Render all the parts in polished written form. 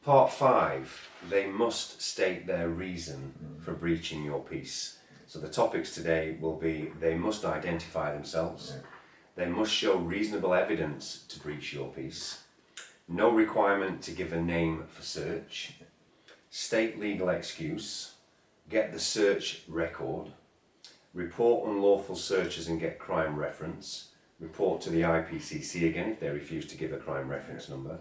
Part 5, they must state their reason for breaching your peace. So the topics today will be, they must identify themselves, they must show reasonable evidence to breach your peace, no requirement to give a name for search, state legal excuse, get the search record, report unlawful searches and get crime reference, report to the IPCC again if they refuse to give a crime reference number,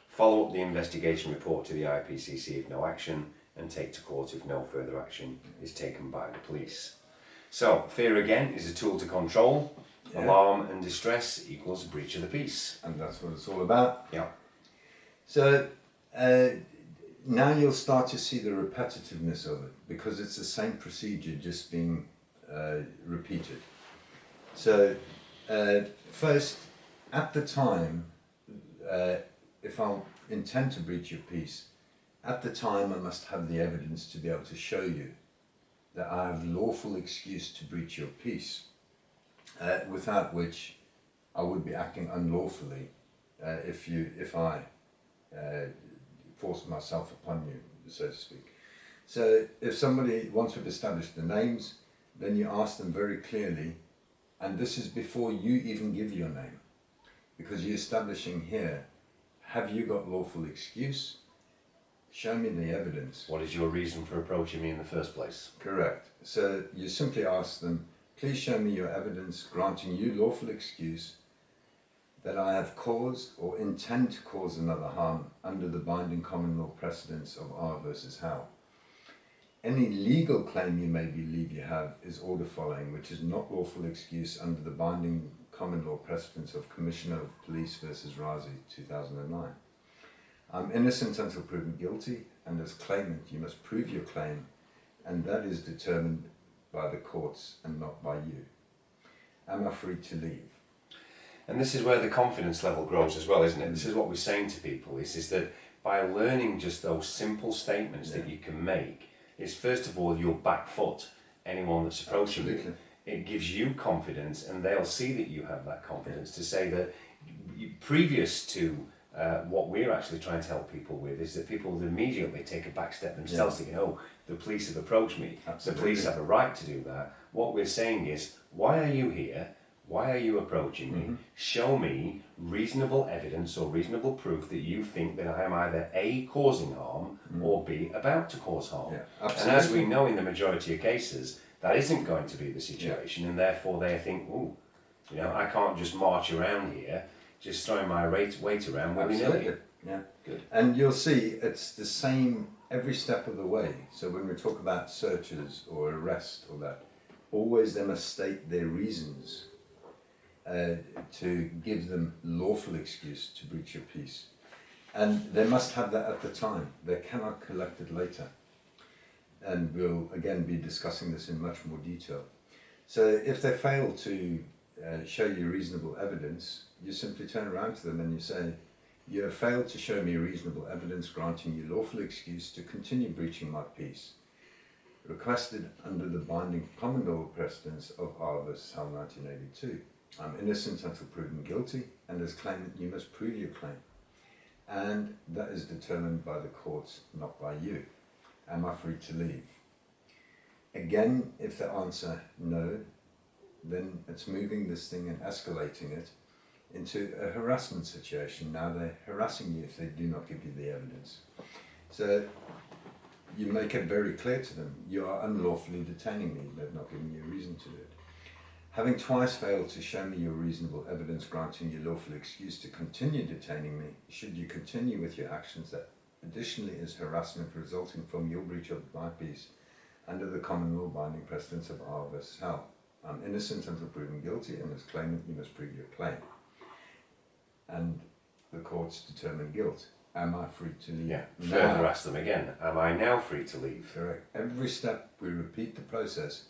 follow up the investigation report to the IPCC if no action, and take to court if no further action is taken by the police. So, fear again is a tool to control. Alarm and distress equals breach of the peace. And that's what it's all about. Yeah. So, now you'll start to see the repetitiveness of it, because it's the same procedure just being repeated. So, first, at the time, if I intend to breach your peace, at the time I must have the evidence to be able to show you that I have lawful excuse to breach your peace, without which I would be acting unlawfully if I force myself upon you, so to speak. So if somebody, once we've established the names, then you ask them very clearly, and this is before you even give your name, because you're establishing here, have you got lawful excuse? Show me the evidence. What is your reason for approaching me in the first place? Correct. So you simply ask them, please show me your evidence granting you lawful excuse that I have caused or intend to cause another harm under the binding common law precedents of R versus Howe. Any legal claim you may believe you have is order following, which is not lawful excuse under the binding common law precedents of Commissioner of Police versus Razi 2009. I'm innocent until proven guilty, and as claimant you must prove your claim, and that is determined by the courts and not by you. Am I free to leave? And this is where the confidence level grows as well, isn't it? This is what we're saying to people, is that by learning just those simple statements that you can make, is first of all your back foot anyone that's approaching you. It gives you confidence, and they'll see that you have that confidence to say that previous to what we're actually trying to help people with is that people will immediately take a back step themselves, thinking, oh, the police have approached me. Absolutely. The police have a right to do that. What we're saying is, why are you here? Why are you approaching me? Show me reasonable evidence or reasonable proof that you think that I am either A, causing harm, or B, about to cause harm. And as we know in the majority of cases, that isn't going to be the situation, and therefore they think, oh, you know, I can't just march around here, just throwing my weight around willy-nilly. Yeah. Good. And you'll see it's the same every step of the way. So when we talk about searches or arrest or that, always they must state their reasons to give them lawful excuse to breach your peace. And they must have that at the time. They cannot collect it later. And we'll again be discussing this in much more detail. So if they fail to show you reasonable evidence, you simply turn around to them and you say, you have failed to show me reasonable evidence granting you lawful excuse to continue breaching my peace, requested under the binding common law precedents of R versus Howe 1982. I'm innocent until proven guilty, and as claimant you must prove your claim. And that is determined by the courts, not by you. Am I free to leave? Again, if the answer no, then it's moving this thing and escalating it into a harassment situation. Now they're harassing you if they do not give you the evidence. So you make it very clear to them, you are unlawfully detaining me, they've not given you a reason to do it. Having twice failed to show me your reasonable evidence granting you lawful excuse to continue detaining me, should you continue with your actions that additionally is harassment resulting from your breach of my peace under the common law binding precedents of R versus Howe. I'm innocent until proven guilty, and as claimant you must prove your claim. And the courts determine guilt. Am I free to leave? Yeah, further ask them again, am I now free to leave? Correct. Every step we repeat the process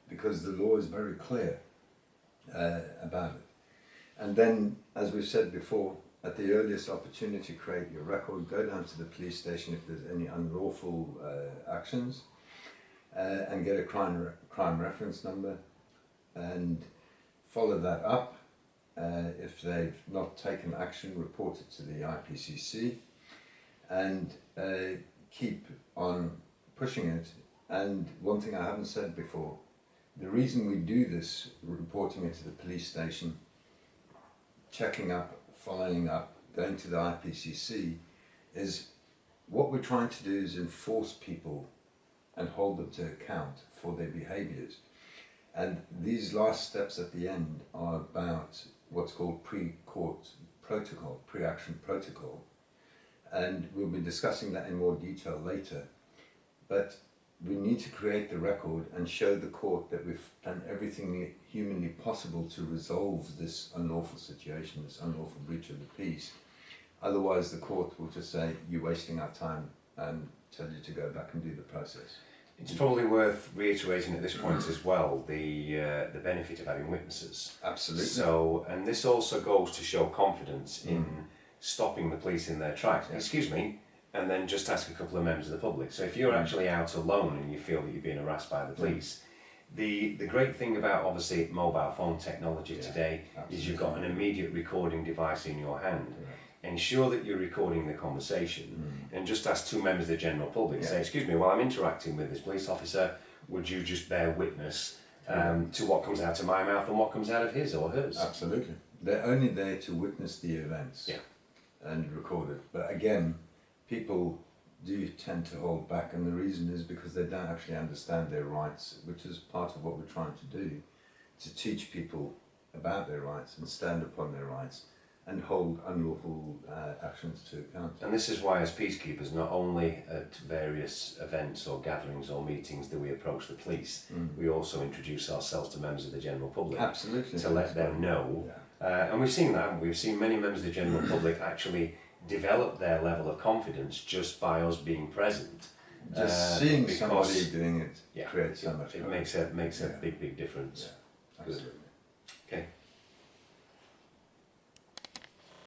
because the law is very clear about it. And then, as we've said before, at the earliest opportunity, create your record, go down to the police station if there's any unlawful actions, and get a crime reference number, and follow that up. If they've not taken action, report it to the IPCC, and keep on pushing it. And one thing I haven't said before, the reason we do this, reporting it to the police station, checking up, following up, going to the IPCC, is what we're trying to do is enforce people and hold them to account for their behaviours. And these last steps at the end are about what's called pre-court protocol, pre-action protocol. And we'll be discussing that in more detail later. But we need to create the record and show the court that we've done everything humanly possible to resolve this unlawful situation, this unlawful breach of the peace. Otherwise, the court will just say, you're wasting our time, and tell you to go back and do the process. It's probably worth reiterating at this point as well the benefit of having witnesses. Absolutely. So, and this also goes to show confidence in stopping the police in their tracks. Yeah. Excuse me, and then just ask a couple of members of the public. So if you're actually out alone and you feel that you're being harassed by the police, the great thing about obviously mobile phone technology today is you've got an immediate recording device in your hand. Ensure that you're recording the conversation and just ask two members of the general public, say, excuse me, while I'm interacting with this police officer, would you just bear witness to what comes out of my mouth and what comes out of his or hers? Absolutely. They're only there to witness the events and record it. But again, people do tend to hold back, and the reason is because they don't actually understand their rights, which is part of what we're trying to do, to teach people about their rights and stand upon their rights and hold unlawful actions to account. And this is why, as peacekeepers, not only at various events or gatherings or meetings do we approach the police, we also introduce ourselves to members of the general public. Absolutely. To let them know. And we've seen that, haven't we? We've seen many members of the general public actually develop their level of confidence just by us being present. Just seeing somebody doing it creates so much. It makes a big difference. Absolutely.